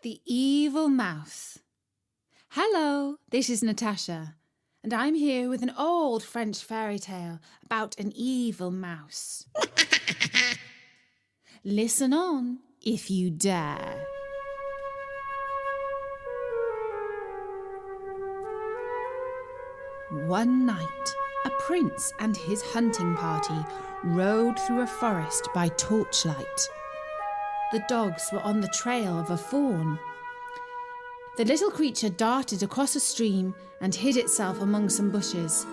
The Evil Mouse. Hello, this is Natasha, and I'm here with an old French fairy tale about an evil mouse. Listen on if you dare. One night, a prince and his hunting party rode through a forest by torchlight. The dogs were on the trail of a fawn. The little creature darted across a stream and hid itself among some bushes.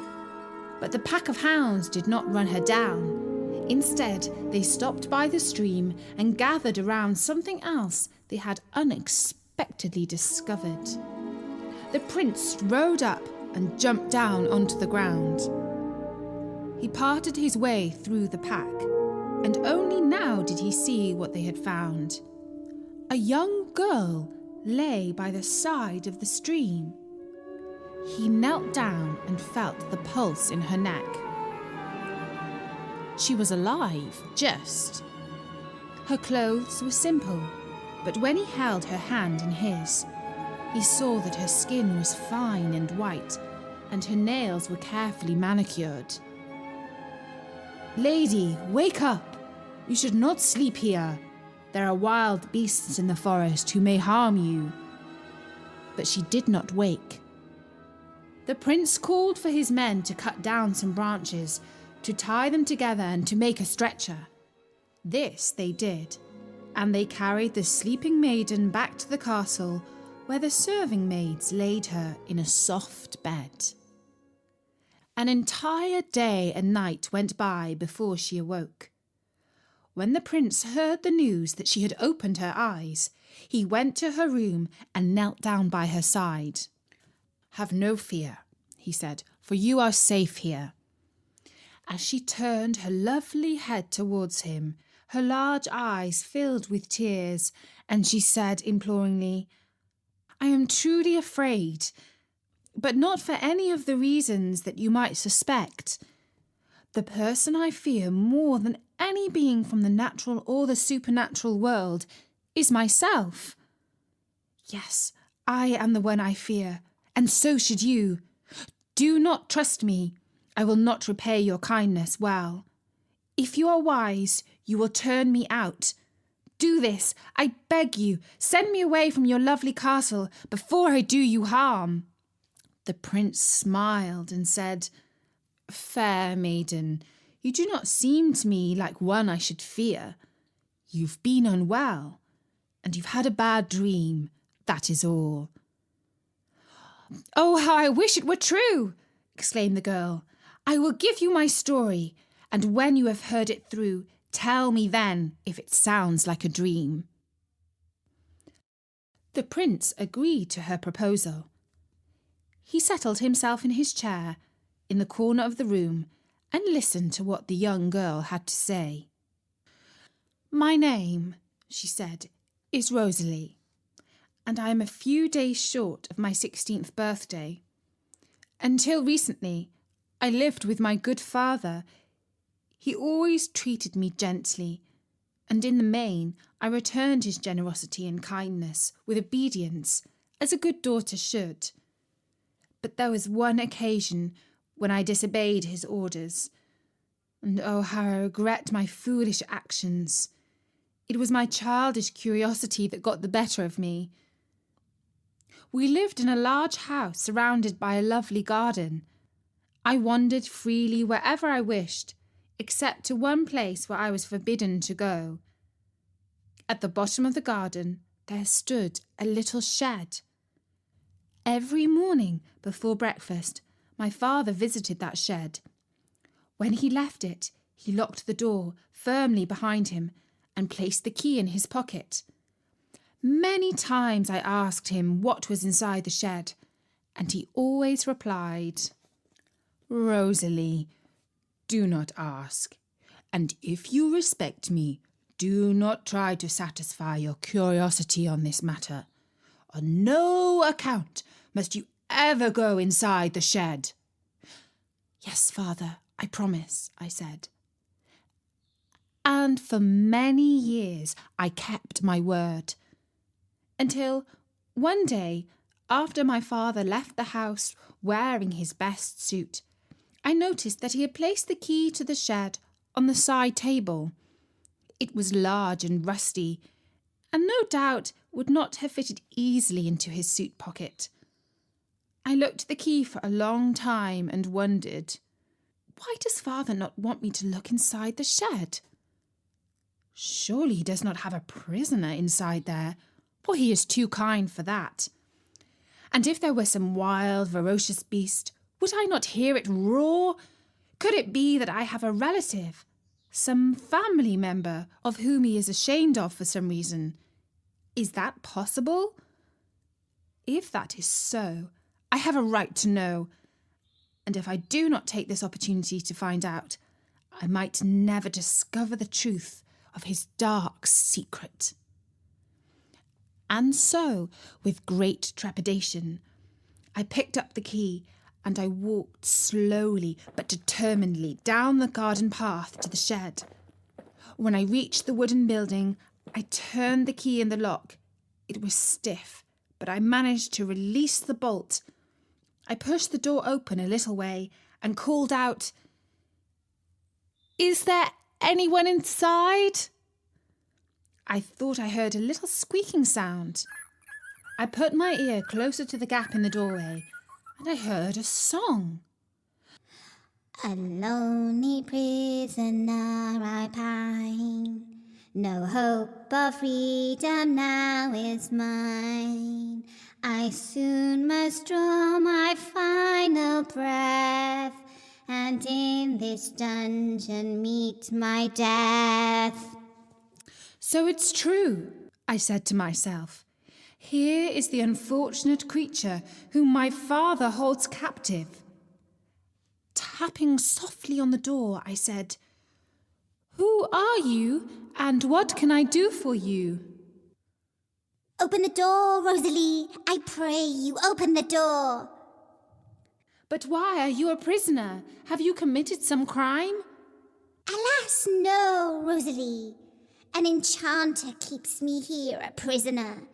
But the pack of hounds did not run her down. Instead, they stopped by the stream and gathered around something else they had unexpectedly discovered. The prince rode up and jumped down onto the ground. He parted his way through the pack, and only now did he see what they had found. A young girl lay by the side of the stream. He knelt down and felt the pulse in her neck. She was alive, just. Her clothes were simple, but when he held her hand in his, he saw that her skin was fine and white, and her nails were carefully manicured. "Lady, wake up! You should not sleep here. There are wild beasts in the forest who may harm you." But she did not wake. The prince called for his men to cut down some branches, to tie them together and to make a stretcher. This they did, and they carried the sleeping maiden back to the castle, where the serving maids laid her in a soft bed. An entire day and night went by before she awoke. When the prince heard the news that she had opened her eyes, he went to her room and knelt down by her side. "Have no fear," he said, "for you are safe here." As she turned her lovely head towards him, her large eyes filled with tears, and she said imploringly, "I am truly afraid, but not for any of the reasons that you might suspect. The person I fear more than any being from the natural or the supernatural world is myself. Yes, I am the one I fear, and so should you. Do not trust me. I will not repay your kindness well. If you are wise, you will turn me out. Do this, I beg you. Send me away from your lovely castle before I do you harm." The prince smiled and said, "Fair maiden, you do not seem to me like one I should fear. You've been unwell, and you've had a bad dream, that is all." "Oh, how I wish it were true!" exclaimed the girl. "I will give you my story, and when you have heard it through, tell me then if it sounds like a dream." The prince agreed to her proposal. He settled himself in his chair in the corner of the room and listened to what the young girl had to say. "My name," she said, "is Rosalie, and I am a few days short of my 16th birthday. Until recently, I lived with my good father. He always treated me gently, and in the main I returned his generosity and kindness with obedience, as a good daughter should. But there was one occasion when I disobeyed his orders, and oh, how I regret my foolish actions. It was my childish curiosity that got the better of me. We lived in a large house surrounded by a lovely garden. I wandered freely wherever I wished, except to one place where I was forbidden to go. At the bottom of the garden there stood a little shed. Every morning before breakfast, my father visited that shed. When he left it, he locked the door firmly behind him and placed the key in his pocket. Many times I asked him what was inside the shed, and he always replied, "Rosalie, do not ask, and if you respect me, do not try to satisfy your curiosity on this matter. On no account must you ever go inside the shed." "Yes, father, I promise," I said. And for many years I kept my word. until one day, after my father left the house wearing his best suit, I noticed that he had placed the key to the shed on the side table. It was large and rusty, and no doubt would not have fitted easily into his suit pocket. I looked at the key for a long time and wondered, why does father not want me to look inside the shed? Surely he does not have a prisoner inside there, for he is too kind for that. And if there were some wild, ferocious beast, would I not hear it roar? Could it be that I have a relative, some family member of whom he is ashamed of for some reason? Is that possible? If that is so, I have a right to know, and if I do not take this opportunity to find out, I might never discover the truth of his dark secret. And so, with great trepidation, I picked up the key and I walked slowly but determinedly down the garden path to the shed. When I reached the wooden building, I turned the key in the lock. It was stiff, but I managed to release the bolt. I pushed the door open a little way and called out, "Is there anyone inside?" I thought I heard a little squeaking sound. I put my ear closer to the gap in the doorway, and I heard a song. A lonely prisoner I pine, no hope of freedom now is mine. I soon must draw my final breath, and in this dungeon meet my death. So it's true, I said to myself. Here is the unfortunate creature whom my father holds captive. Tapping softly on the door, I said, "Who are you, and what can I do for you?" Open the door, Rosalie. I pray you, open the door. But why are you a prisoner? Have you committed some crime? Alas, no, Rosalie. An enchanter keeps me here a prisoner.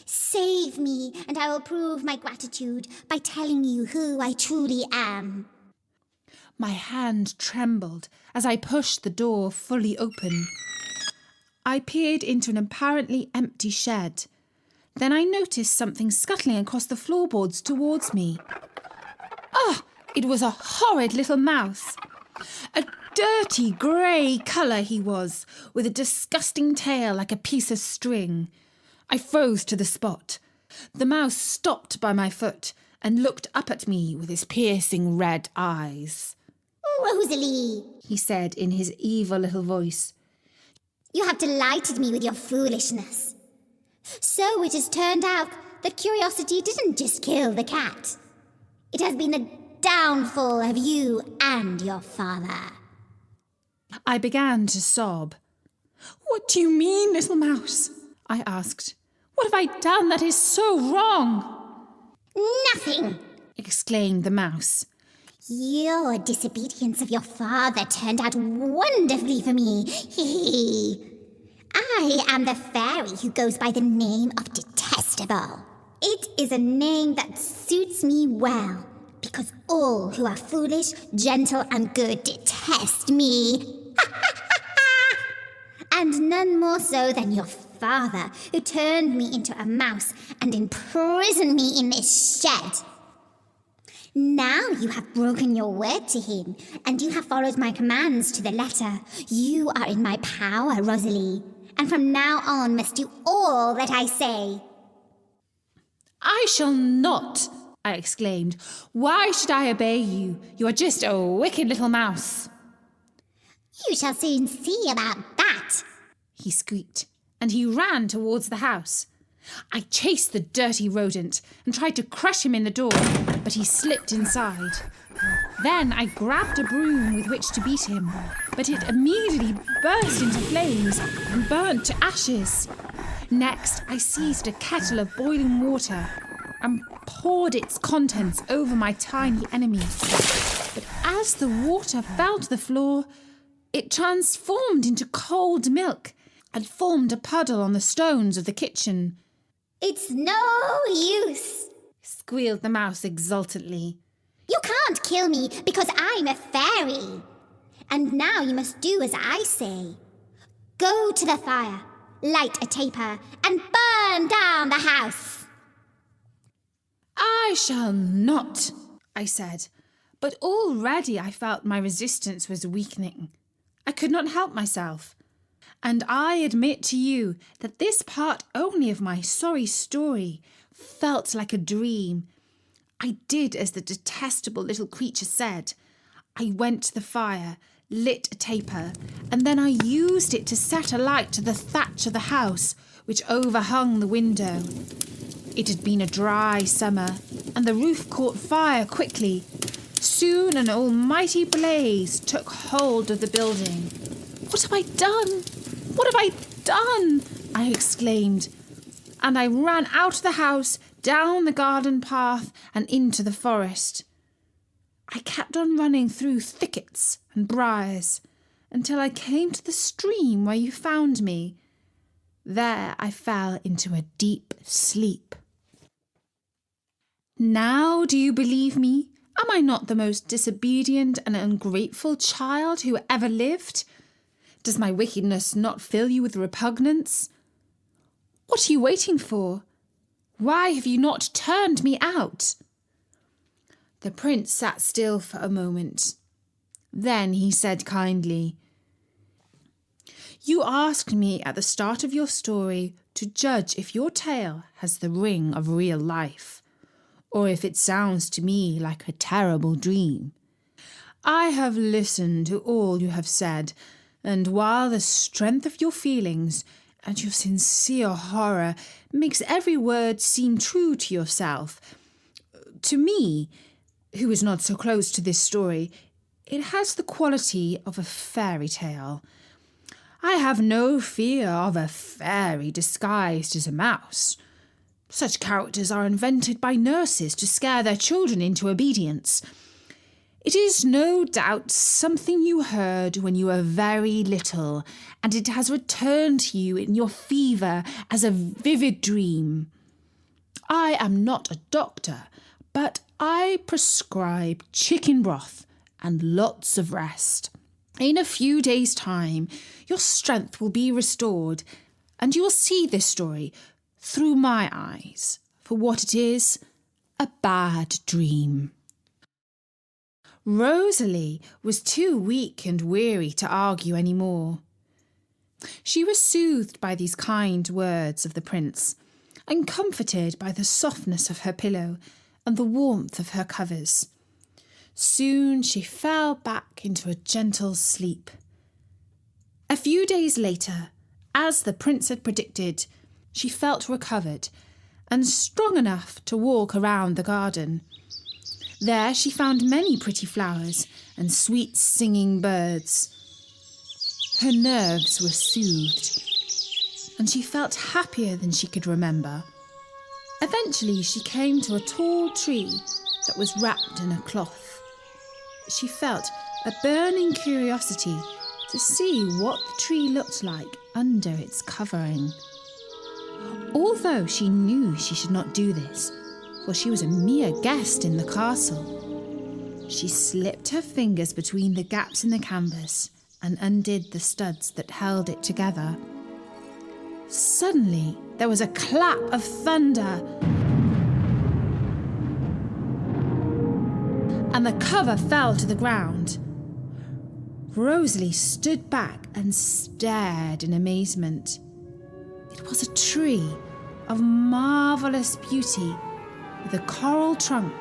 Save me, and I will prove my gratitude by telling you who I truly am. My hand trembled as I pushed the door fully open. I peered into an apparently empty shed. Then I noticed something scuttling across the floorboards towards me. It was a horrid little mouse. A dirty grey colour he was, with a disgusting tail like a piece of string. I froze to the spot. The mouse stopped by my foot and looked up at me with his piercing red eyes. Rosalie, he said in his evil little voice. You have delighted me with your foolishness. So it has turned out that curiosity didn't just kill the cat. It has been the downfall of you and your father. I began to sob. "What do you mean, little mouse?" I asked. "What have I done that is so wrong?" Nothing, exclaimed the mouse. Your disobedience of your father turned out wonderfully for me. I am the fairy who goes by the name of Detestable. It is a name that suits me well, because all who are foolish, gentle, and good detest me. And none more so than your father, who turned me into a mouse and imprisoned me in this shed. Now you have broken your word to him, and you have followed my commands to the letter. You are in my power, Rosalie, and from now on must do all that I say. "I shall not," I exclaimed. "Why should I obey you? You are just a wicked little mouse." You shall soon see about that, he squeaked, and he ran towards the house. I chased the dirty rodent and tried to crush him in the door, but he slipped inside. Then I grabbed a broom with which to beat him, but it immediately burst into flames and burnt to ashes. Next, I seized a kettle of boiling water and poured its contents over my tiny enemy. But as the water fell to the floor, it transformed into cold milk and formed a puddle on the stones of the kitchen. It's no use, squealed the mouse exultantly. You can't kill me because I'm a fairy. And now you must do as I say. Go to the fire, light a taper, and burn down the house. I shall not, I said, but already I felt my resistance was weakening. I could not help myself. And I admit to you that this part only of my sorry story felt like a dream. I did as the detestable little creature said. I went to the fire, lit a taper, and then I used it to set alight to the thatch of the house, which overhung the window. It had been a dry summer, and the roof caught fire quickly. Soon an almighty blaze took hold of the building. What have I done? What have I done? I exclaimed, and I ran out of the house, down the garden path, and into the forest. I kept on running through thickets and briars until I came to the stream where you found me. There I fell into a deep sleep. Now do you believe me? Am I not the most disobedient and ungrateful child who ever lived? Does my wickedness not fill you with repugnance? What are you waiting for? Why have you not turned me out? The prince sat still for a moment. Then he said kindly, You asked me at the start of your story to judge if your tale has the ring of real life, or if it sounds to me like a terrible dream. I have listened to all you have said, and while the strength of your feelings and your sincere horror makes every word seem true to yourself, to me, who is not so close to this story, it has the quality of a fairy tale. I have no fear of a fairy disguised as a mouse. Such characters are invented by nurses to scare their children into obedience. It is no doubt something you heard when you were very little, and it has returned to you in your fever as a vivid dream. I am not a doctor, but I prescribe chicken broth and lots of rest. In a few days' time, your strength will be restored, and you will see this story through my eyes for what it is, a bad dream. Rosalie was too weak and weary to argue any more. She was soothed by these kind words of the prince, and comforted by the softness of her pillow and the warmth of her covers. Soon she fell back into a gentle sleep. A few days later, as the prince had predicted, she felt recovered and strong enough to walk around the garden. There she found many pretty flowers and sweet singing birds. Her nerves were soothed, and she felt happier than she could remember. Eventually she came to a tall tree that was wrapped in a cloth. She felt a burning curiosity to see what the tree looked like under its covering. Although she knew she should not do this, for she was a mere guest in the castle, she slipped her fingers between the gaps in the canvas and undid the studs that held it together. Suddenly, there was a clap of thunder, and the cover fell to the ground. Rosalie stood back and stared in amazement. It was a tree of marvellous beauty, with a coral trunk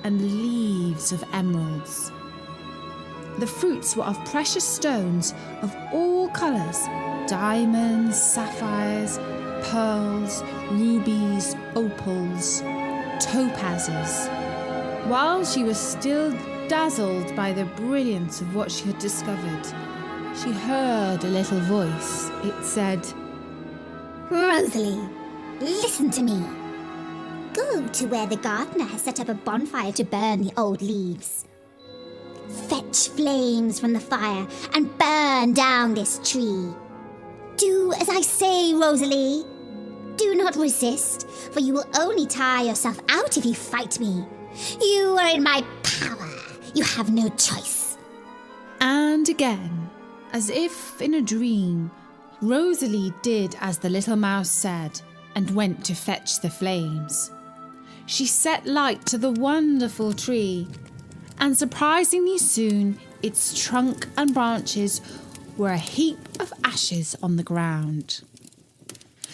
and leaves of emeralds. The fruits were of precious stones of all colours: diamonds, sapphires, pearls, rubies, opals, topazes. While she was still dazzled by the brilliance of what she had discovered, she heard a little voice. It said, Rosalie, listen to me. Go to where the gardener has set up a bonfire to burn the old leaves. Fetch flames from the fire and burn down this tree. Do as I say, Rosalie. Do not resist, for you will only tire yourself out if you fight me. You are in my power. You have no choice. And again, as if in a dream, Rosalie did as the little mouse said and went to fetch the flames. She set light to the wonderful tree, and surprisingly soon its trunk and branches were a heap of ashes on the ground.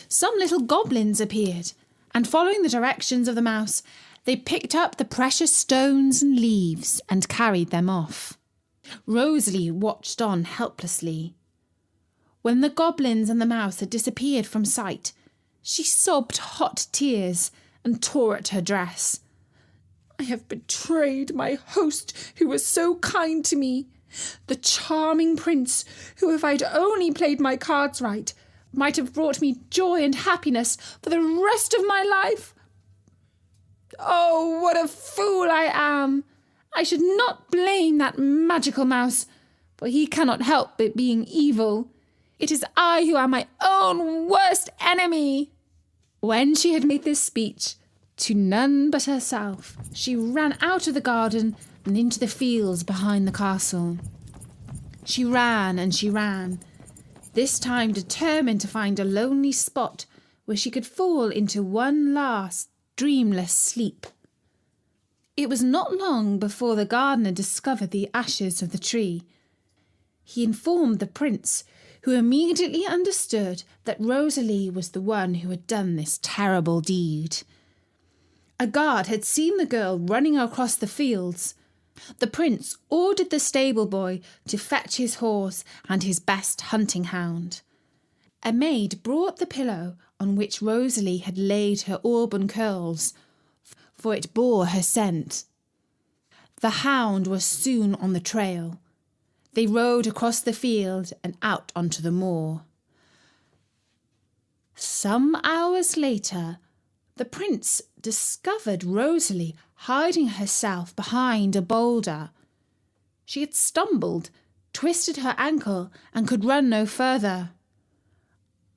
Some little goblins appeared, and following the directions of the mouse, they picked up the precious stones and leaves and carried them off. Rosalie watched on helplessly. When the goblins and the mouse had disappeared from sight, she sobbed hot tears and tore at her dress. I have betrayed my host who was so kind to me, the charming prince who, if I'd only played my cards right, might have brought me joy and happiness for the rest of my life. Oh, what a fool I am! I should not blame that magical mouse, for he cannot help but being evil. It is I who am my own worst enemy. When she had made this speech to none but herself, she ran out of the garden and into the fields behind the castle. She ran and she ran, this time determined to find a lonely spot where she could fall into one last dreamless sleep. It was not long before the gardener discovered the ashes of the tree. He informed the prince, who immediately understood that Rosalie was the one who had done this terrible deed. A guard had seen the girl running across the fields. The prince ordered the stable boy to fetch his horse and his best hunting hound. A maid brought the pillow on which Rosalie had laid her auburn curls, for it bore her scent. The hound was soon on the trail. They rode across the field and out onto the moor. Some hours later, the prince discovered Rosalie hiding herself behind a boulder. She had stumbled, twisted her ankle, and could run no further.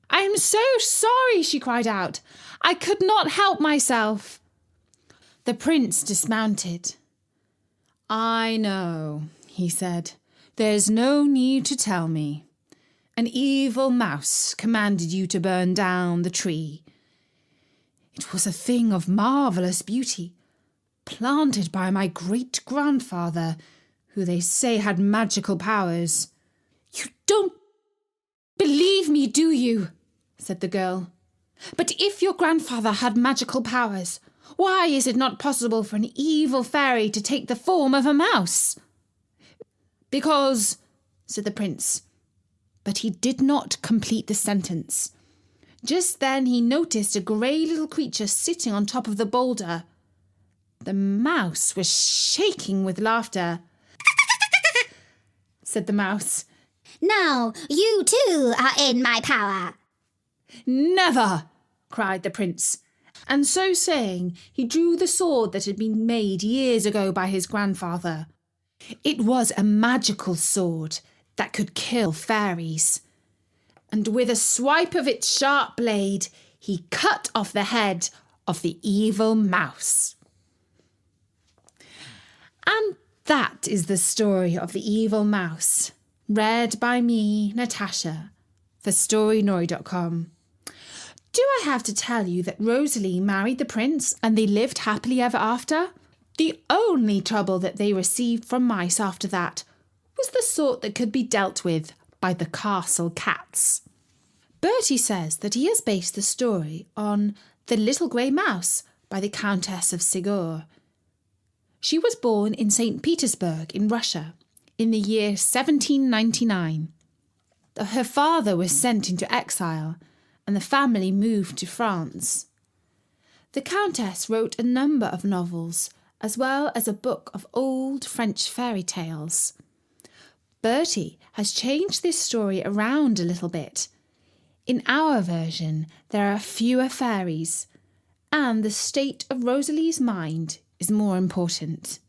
I am so sorry, she cried out. I could not help myself. The prince dismounted. I know, he said. There's no need to tell me. An evil mouse commanded you to burn down the tree. It was a thing of marvellous beauty, planted by my great-grandfather, who they say had magical powers. You don't believe me, do you? Said the girl. But if your grandfather had magical powers, why is it not possible for an evil fairy to take the form of a mouse? Because, said the prince, but he did not complete the sentence. Just then he noticed a grey little creature sitting on top of the boulder. The mouse was shaking with laughter. Said the mouse. Now you too are in my power. Never, cried the prince. And so saying, he drew the sword that had been made years ago by his grandfather. It was a magical sword that could kill fairies. And with a swipe of its sharp blade, he cut off the head of the evil mouse. And that is the story of the evil mouse, read by me, Natasha, for storynory.com. Do I have to tell you that Rosalie married the prince and they lived happily ever after? The only trouble that they received from mice after that was the sort that could be dealt with by the castle cats. Bertie says that he has based the story on The Little Grey Mouse by the Countess of Sigur. She was born in St. Petersburg in Russia in the year 1799. Her father was sent into exile and the family moved to France. The Countess wrote a number of novels as well as a book of old French fairy tales. Bertie has changed this story around a little bit. In our version, there are fewer fairies, and the state of Rosalie's mind is more important.